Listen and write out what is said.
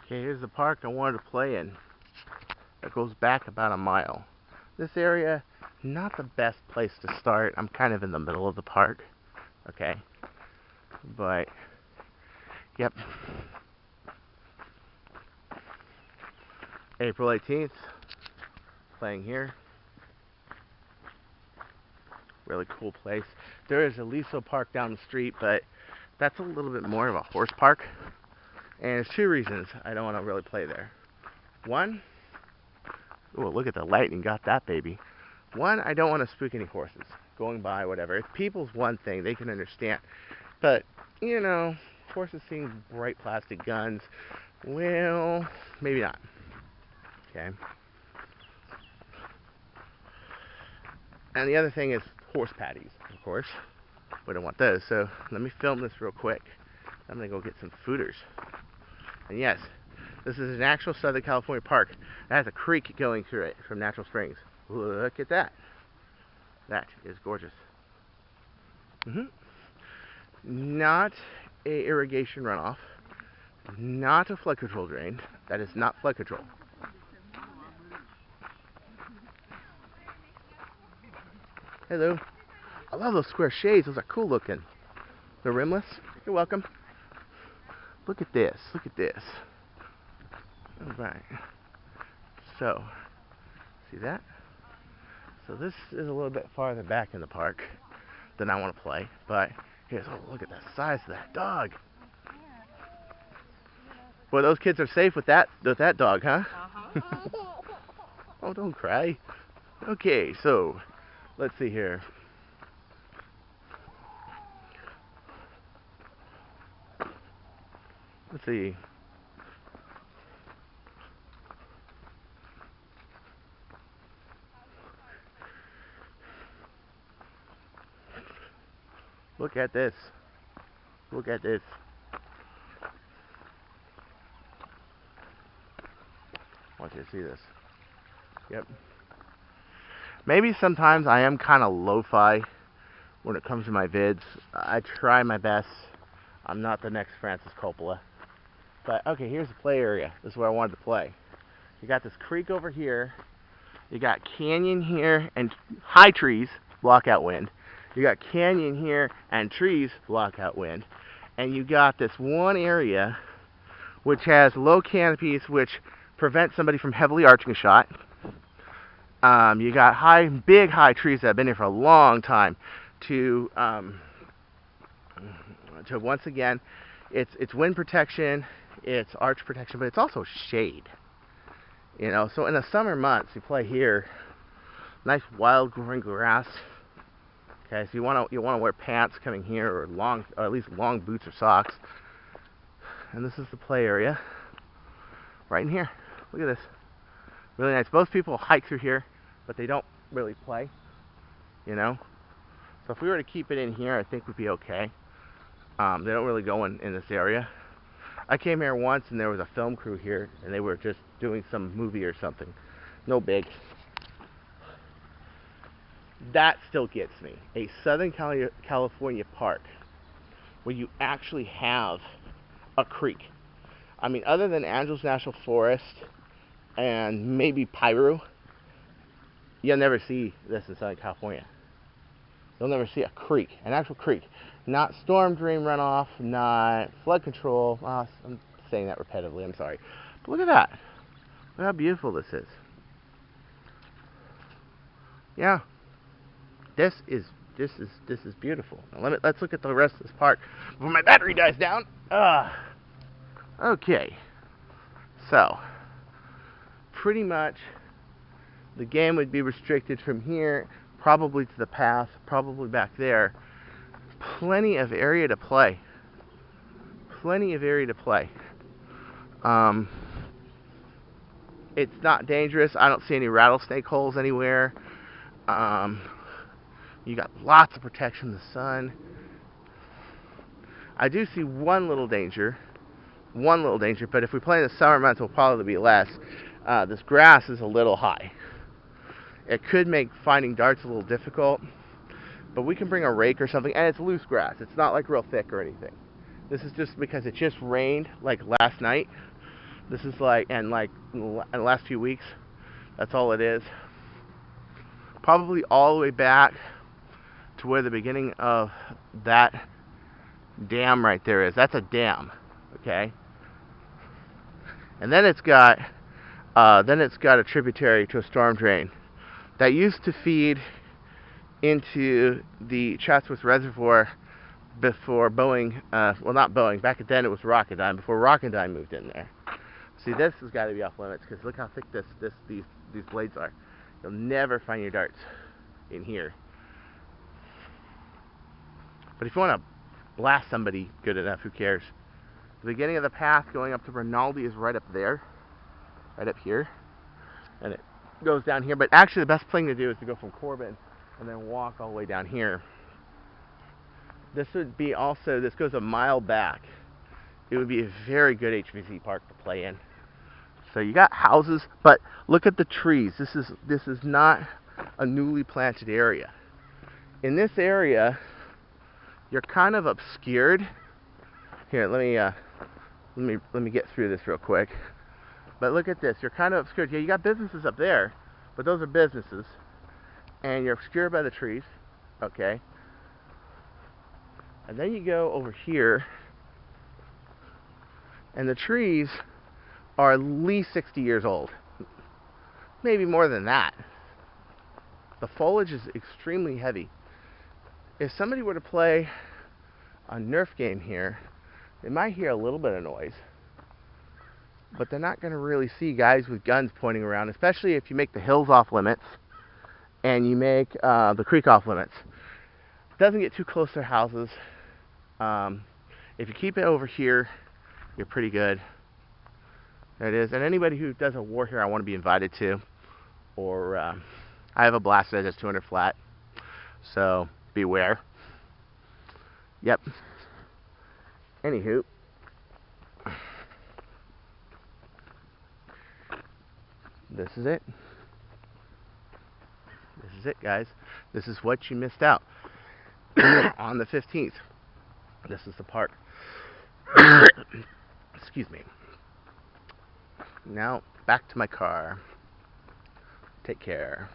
Okay, here's the park I wanted to play in. It goes back about a mile. This area, not the best place to start. I'm kind of in the middle of the park. Okay. But, yep. April 18th, playing here. Really cool place. There is a Liso Park down the street, but that's a little bit more of a horse park. And there's two reasons I don't want to really play there. One, oh, look at the lightning, got that baby. One, I don't want to spook any horses going by, whatever. If people's one thing, they can understand. But, you know, horses seeing bright plastic guns, well, maybe not. Okay. And the other thing is horse patties, of course. We don't want those, so let me film this real quick. I'm going to go get some fooders. And yes, this is an actual Southern California park. It has a creek going through it from Natural Springs. Look at that. That is gorgeous. Not a irrigation runoff. Not a flood control drain. That is not flood control. Hello. I love those square shades. Those are cool looking. They're rimless. You're welcome. Look at this. Look at this. Alright. So, see that? So this is a little bit farther back in the park than I want to play. But here's, oh, look at the size of that dog. Boy, those kids are safe with that dog, huh? Oh, don't cry. Okay, so let's see here. Let's see. Look at this. Look at this. I want you to see this. Yep. Maybe sometimes I am kind of lo-fi when it comes to my vids. I try my best. I'm not the next Francis Coppola. But, okay, here's the play area. This is where I wanted to play. You got this creek over here. You got canyon here and high trees block out wind. You got canyon here and trees block out wind. And you got this one area which has low canopies which prevent somebody from heavily arching a shot. You got big high trees that have been here for a long time to once again, it's wind protection, it's arch protection, but it's also shade. You know, so in the summer months, you play here, nice wild growing grass. Okay, so you want to wear pants coming here, or at least long boots or socks. And this is the play area, right in here. Look at this, really nice. Most people hike through here, but they don't really play. You know, so if we were to keep it in here, I think we'd be okay. They don't really go in this area. I came here once and there was a film crew here and they were just doing some movie or something. No big. That still gets me. A Southern California park where you actually have a creek. I mean, other than Angeles National Forest and maybe Piru, you'll never see this in Southern California. You'll never see a creek, an actual creek. Not storm drain runoff, not flood control. I'm saying that repetitively, I'm sorry. But look at that. Look how beautiful this is. Yeah. This is beautiful. Now let's look at the rest of this park before my battery dies down. Okay. So, pretty much the game would be restricted from here probably to the path, probably back there. Plenty of area to play. Plenty of area to play. It's not dangerous. I don't see any rattlesnake holes anywhere. You got lots of protection from the sun. I do see one little danger, but if we play in the summer months, it'll probably be less. This grass is a little high. It could make finding darts a little difficult, but we can bring a rake or something, and it's loose grass. It's not like real thick or anything. This is just because it just rained like last night, This is like, and like in the last few weeks, that's all it is. Probably all the way back to where the beginning of that dam right there is. That's a dam, okay? And then it's got a tributary to a storm drain that used to feed into the Chatsworth Reservoir before Boeing, well, not Boeing, back then it was Rocketdyne, before Rocketdyne moved in there. See, this has got to be off limits, because look how thick these blades are. You'll never find your darts in here. But if you want to blast somebody good enough, who cares? The beginning of the path going up to Rinaldi is right up there, right up here, and it goes down here. But actually the best thing to do is to go from Corbin and then walk all the way down here. This would be also, this goes a mile back. It would be a very good HVC park to play in. So you got houses, but look at the trees. This is not a newly planted area. In this area, you're kind of obscured. Here, let me get through this real quick. But look at this. You're kind of obscured. Yeah, you got businesses up there, but those are businesses, and you're obscured by the trees. Okay. And then you go over here, and the trees are at least 60 years old. Maybe more than that. The foliage is extremely heavy. If somebody were to play a Nerf game here, they might hear a little bit of noise, but they're not going to really see guys with guns pointing around, especially if you make the hills off limits and you make the creek off limits. It doesn't get too close to their houses. If you keep it over here, you're pretty good. There it is. And anybody who does a war here, I want to be invited to. Or I have a blaster that's 200 flat, so beware. Yep. Anywho, this is it. This is it, guys. This is what you missed out on the 15th. This is the park. Excuse me. Now, back to my car. Take care.